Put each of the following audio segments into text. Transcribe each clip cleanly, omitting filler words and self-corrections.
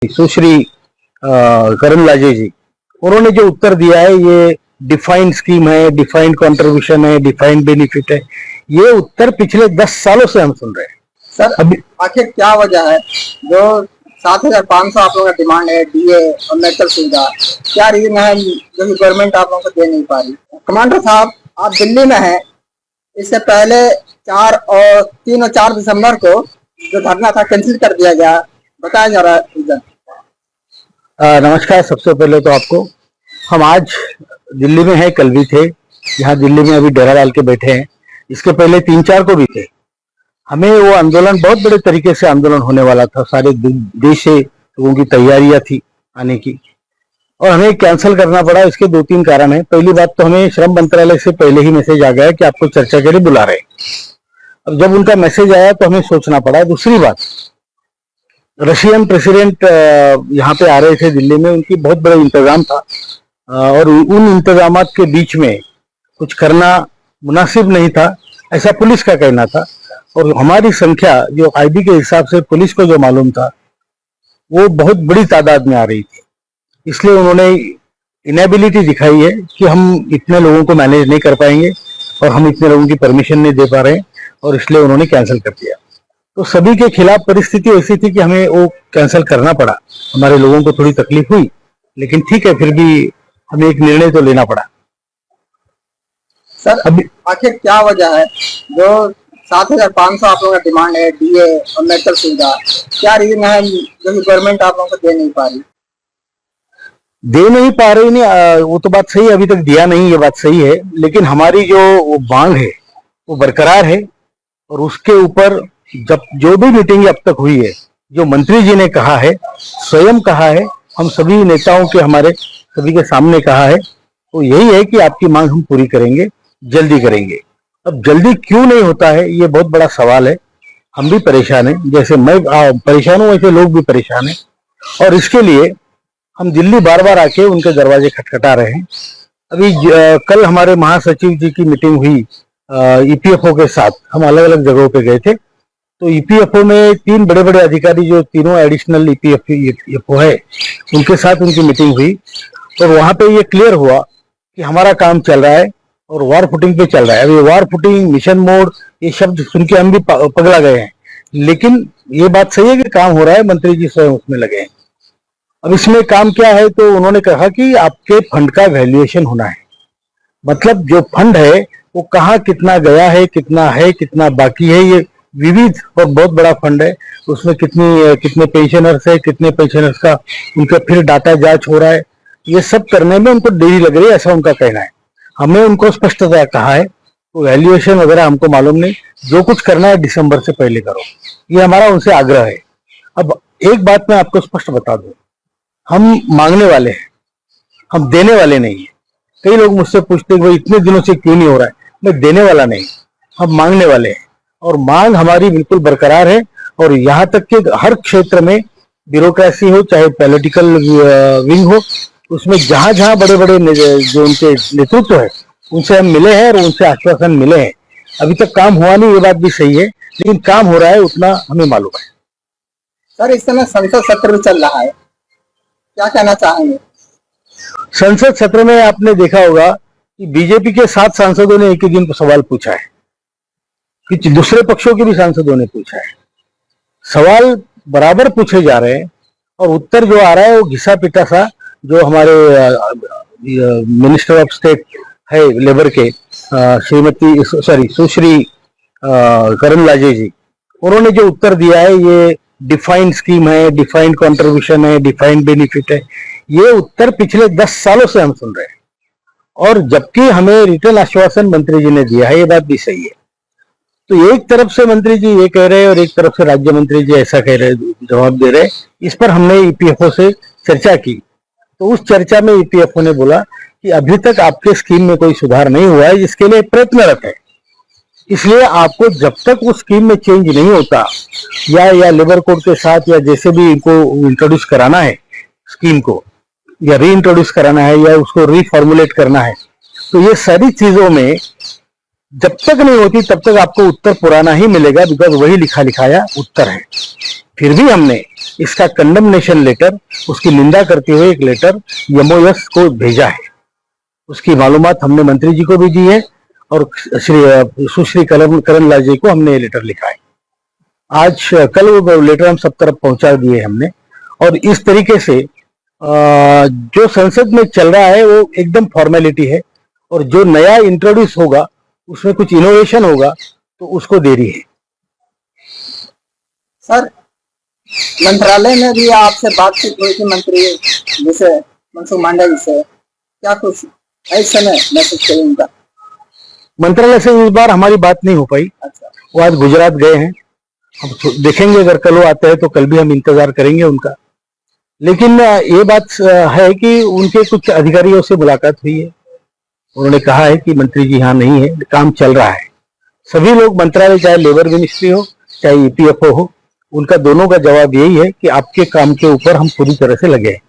सुश्री करण लाजे जी, उन्होंने जो उत्तर दिया है ये डिफाइंड स्कीम है, डिफाइंड कंट्रीब्यूशन है, डिफाइंड बेनिफिट है। ये उत्तर पिछले 10 सालों से हम सुन रहे हैं। सर अभी आखिर क्या वजह है जो 7,500 आप लोगों का डिमांड है डीए और मेडिकल सुविधा, क्या रीजन है जो कि गवर्नमेंट आप लोगों को दे नहीं पा रही? कमांडर साहब, आप दिल्ली में हैं, इससे पहले 3 और 4 दिसंबर को जो धरना था कैंसिल कर दिया गया, बताया जा रहा है रीजन। नमस्कार। सबसे पहले तो आपको, हम आज दिल्ली में हैं, कल भी थे यहाँ दिल्ली में, अभी डेरा डाल के बैठे हैं। इसके पहले 3-4 को भी थे। हमें वो आंदोलन बहुत बड़े तरीके से आंदोलन होने वाला था, सारे देश से लोगों की तैयारियां थी आने की, और हमें कैंसिल करना पड़ा। इसके 2-3 कारण है। पहली बात तो हमें श्रम मंत्रालय से पहले ही मैसेज आ गया कि आपको चर्चा के लिए बुला रहे हैं। अब जब उनका मैसेज आया तो हमें सोचना पड़ा। दूसरी बात, रशियन प्रेसिडेंट यहाँ पे आ रहे थे दिल्ली में, उनकी बहुत बड़ा इंतजाम था, और उन इंतजामात के बीच में कुछ करना मुनासिब नहीं था, ऐसा पुलिस का कहना था। और हमारी संख्या जो आईबी के हिसाब से पुलिस को जो मालूम था, वो बहुत बड़ी तादाद में आ रही थी। इसलिए उन्होंने इनेबिलिटी दिखाई है कि हम इतने लोगों को मैनेज नहीं कर पाएंगे और हम इतने लोगों की परमिशन नहीं दे पा रहे हैं, और इसलिए उन्होंने कैंसिल कर दिया। तो सभी के खिलाफ परिस्थिति ऐसी थी कि हमें वो कैंसिल करना पड़ा। हमारे लोगों को थोड़ी तकलीफ हुई, लेकिन ठीक है, फिर भी हमें एक निर्णय तो लेना पड़ा। सर अभी आखिर क्या वजह है जो 7,500 आप लोगों का डिमांड है डीए और मेडिकल सुविधा, क्या रीजन है जो कि गवर्नमेंट आप लोगों को दे नहीं पा रही? दे नहीं पा रही नहीं, वो तो बात सही है, अभी तक दिया नहीं, ये बात सही है। लेकिन हमारी जो वो मांग है वो बरकरार है, और उसके ऊपर जब जो भी मीटिंग अब तक हुई है, जो मंत्री जी ने कहा है, स्वयं कहा है, हम सभी नेताओं के, हमारे सभी के सामने कहा है, तो यही है कि आपकी मांग हम पूरी करेंगे, जल्दी करेंगे। अब जल्दी क्यों नहीं होता है, ये बहुत बड़ा सवाल है। हम भी परेशान हैं, जैसे मैं परेशान हूं वैसे लोग भी परेशान हैं, और इसके लिए हम दिल्ली बार बार आके उनके दरवाजे खटखटा रहे हैं। अभी कल हमारे महासचिव जी की मीटिंग हुई ईपीएफओ के साथ, हम अलग अलग जगहों पे गए थे। तो ईपीएफओ में 3 बड़े बड़े अधिकारी, जो तीनों एडिशनल ईपीएफओ है, उनके साथ उनकी मीटिंग हुई, और वहां पे ये क्लियर हुआ कि हमारा काम चल रहा है और वार फुटिंग पे चल रहा है। अभी वार फुटिंग, मिशन मोड, ये शब्द सुन के हम भी पगला गए हैं, लेकिन ये बात सही है कि काम हो रहा है, मंत्री जी स्वयं उसमें लगे हैं। अब इसमें काम क्या है, तो उन्होंने कहा कि आपके फंड का वैल्यूएशन होना है। मतलब जो फंड है वो कहाँ कितना गया है, कितना बाकी है, ये विविध और बहुत बड़ा फंड है। उसमें कितने पेंशनर्स है, कितने पेंशनर्स का उनका फिर डाटा जांच हो रहा है, ये सब करने में उनको देरी लग रही है, ऐसा उनका कहना है। हमने उनको स्पष्टता कहा है, तो वैल्यूएशन वगैरह हमको मालूम नहीं, जो कुछ करना है दिसंबर से पहले करो, ये हमारा उनसे आग्रह है। अब एक बात मैं आपको स्पष्ट बता दूं, हम मांगने वाले हैं, हम देने वाले नहीं है। कई लोग मुझसे पूछते हैं भाई इतने दिनों से क्यों नहीं हो रहा है। मैं देने वाला नहीं, हम मांगने वाले हैं, और मांग हमारी बिल्कुल बरकरार है। और यहाँ तक कि हर क्षेत्र में ब्यूरोक्रेसी हो, चाहे पॉलिटिकल विंग हो, उसमें जहां जहां बड़े बड़े जो उनके नेतृत्व है, उनसे हम मिले हैं और उनसे आश्वासन मिले हैं। अभी तक काम हुआ नहीं, ये बात भी सही है, लेकिन काम हो रहा है, उतना हमें मालूम है। सर इस समय संसद सत्र भी चल रहा है, क्या कहना चाहेंगे? संसद सत्र में आपने देखा होगा कि बीजेपी के 7 सांसदों ने एक ही दिन सवाल पूछा है, कि दूसरे पक्षों के भी सांसदों ने पूछा है। सवाल बराबर पूछे जा रहे हैं, और उत्तर जो आ रहा है वो घिसा पिटा सा, जो हमारे मिनिस्टर ऑफ स्टेट है लेबर के, सुश्री करण लाजे जी, उन्होंने जो उत्तर दिया है, ये डिफाइंड स्कीम है, डिफाइंड कंट्रीब्यूशन है, डिफाइंड बेनिफिट है। ये उत्तर पिछले 10 सालों से हम सुन रहे हैं, और जबकि हमें रिटर्न आश्वासन मंत्री जी ने दिया है, ये बात भी सही है। तो एक तरफ से मंत्री जी ये कह रहे हैं और एक तरफ से राज्य मंत्री जी ऐसा कह रहे, जवाब दे रहे। इस पर हमने ईपीएफओ से चर्चा की, तो उस चर्चा में ईपीएफओ ने बोला कि अभी तक आपके स्कीम में कोई सुधार नहीं हुआ है, जिसके लिए प्रयत्नरत है। इसलिए आपको जब तक उस स्कीम में चेंज नहीं होता, या लेबर कोड के साथ, या जैसे भी इनको इंट्रोड्यूस कराना है स्कीम को, या री इंट्रोड्यूस कराना है, या उसको रीफॉर्मुलेट करना है, तो ये सारी चीजों में जब तक नहीं होती तब तक आपको उत्तर पुराना ही मिलेगा, बिकॉज वही लिखा लिखाया उत्तर है। फिर भी हमने इसका कंडमनेशन लेटर, उसकी निंदा करते हुए एक लेटर एमओएस को भेजा है। उसकी मालूमात हमने मंत्री जी को भी दी है और सुश्री करण लाल जी को हमने ये लेटर लिखा है। आज कल वो लेटर हम सब तरफ पहुंचा दिए हमने। और इस तरीके से जो संसद में चल रहा है वो एकदम फॉर्मेलिटी है, और जो नया इंट्रोड्यूस होगा उसमें कुछ इनोवेशन होगा तो उसको देरी है। सर, मंत्रालय में भी आपसे बातचीत हुई थी मंत्री जिसे मनसुख मांडविया से, क्या कुछ इस समय मैसेज करें उनका? मंत्रालय से इस बार हमारी बात नहीं हो पाई। अच्छा, वो आज गुजरात गए हैं, हम देखेंगे अगर कल वो आते हैं तो कल भी हम इंतजार करेंगे उनका। लेकिन ये बात है कि उनके कुछ अधिकारियों से मुलाकात हुई है, उन्होंने कहा है कि मंत्री जी यहाँ नहीं है, काम चल रहा है। सभी लोग मंत्रालय, चाहे लेबर मिनिस्ट्री हो चाहे ईपीएफओ हो, उनका दोनों का जवाब यही है कि आपके काम के ऊपर हम पूरी तरह से लगे हैं।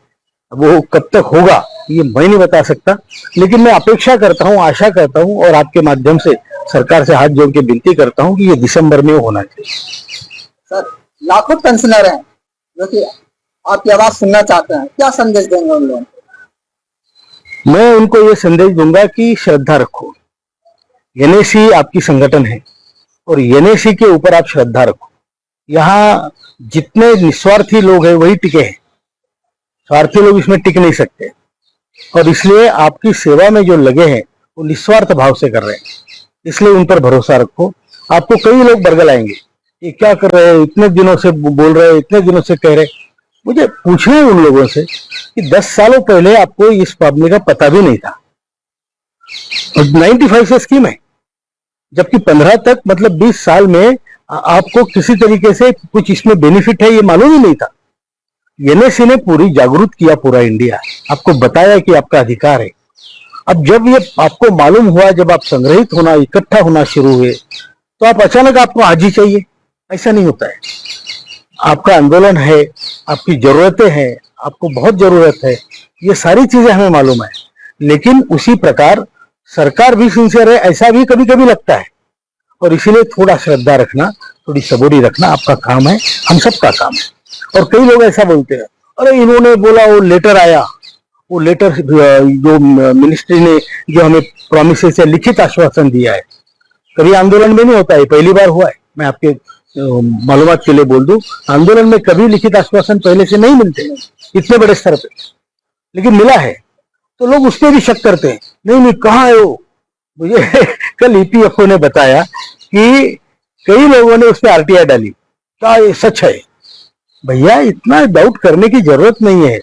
अब वो कब तक होगा ये मैं नहीं बता सकता, लेकिन मैं अपेक्षा करता हूँ, आशा करता हूँ और आपके माध्यम से सरकार से हाथ जोड़ के विनती करता हूँ कि ये दिसंबर में होना चाहिए। सर, लाखों पेंशनर हैं जो कि आपकी आवाज सुनना चाहते हैं, क्या संदेश देंगे उन लोगों को? मैं उनको ये संदेश दूंगा कि श्रद्धा रखो। एनएसी आपकी संगठन है और एनएसी के ऊपर आप श्रद्धा रखो। यहाँ जितने निस्वार्थी लोग हैं वही टिके हैं, स्वार्थी लोग इसमें टिक नहीं सकते। और इसलिए आपकी सेवा में जो लगे हैं वो निस्वार्थ भाव से कर रहे हैं, इसलिए उन पर भरोसा रखो। आपको कई लोग बरगलाएंगे, ये क्या कर रहे हैं, इतने दिनों से बोल रहे हैं, इतने दिनों से कह रहे। मुझे पूछना है उन लोगों से कि 10 सालों पहले आपको इस मामले का पता भी नहीं था और 95 से स्कीम है, जबकि 15 तक मतलब 20 साल में आपको किसी तरीके से कुछ इसमें बेनिफिट है ये मालूम ही नहीं था। एनएसी ने पूरी जागरूक किया पूरा इंडिया, आपको बताया कि आपका अधिकार है। अब जब ये आपको मालूम हुआ, जब आप संग्रहित होना, इकट्ठा होना शुरू हुए, तो आप अचानक आपको आज ही चाहिए, ऐसा नहीं होता है। आपका आंदोलन है, आपकी जरूरतें हैं, आपको बहुत जरूरत है, ये सारी चीजें हमें मालूम है। लेकिन उसी प्रकार सरकार भी सिंसियर है, ऐसा भी कभी कभी लगता है। और इसीलिए थोड़ा श्रद्धा रखना, थोड़ी सबूरी रखना आपका काम है, हम सबका काम है। और कई लोग ऐसा बोलते हैं, अरे इन्होंने बोला, वो लेटर आया, वो लेटर जो मिनिस्ट्री ने जो हमें प्रॉमिस से लिखित आश्वासन दिया है, कभी आंदोलन में नहीं होता है, पहली बार हुआ है। मैं आपके मालूमात के लिए बोल दूं, आंदोलन में कभी लिखित आश्वासन पहले से नहीं मिलते इतने बड़े स्तर पे, लेकिन मिला है तो लोग उस पर भी शक करते हैं। नहीं कहाँ है वो? मुझे कल ईपीएफओ ने बताया कि कई लोगों ने उस पर आरटीआई डाली, क्या ये सच है? भैया, इतना डाउट करने की जरूरत नहीं है।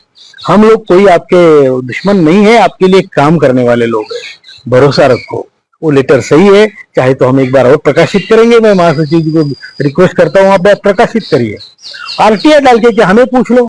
हम लोग कोई आपके दुश्मन नहीं है, आपके लिए काम करने वाले लोग हैं। भरोसा रखो, वो लेटर सही है, चाहे तो हम एक बार और प्रकाशित करेंगे। मैं महासचिव जी को रिक्वेस्ट करता हूँ, आप प्रकाशित करिए, आरटीआई डाल के, क्या हमें पूछ लो।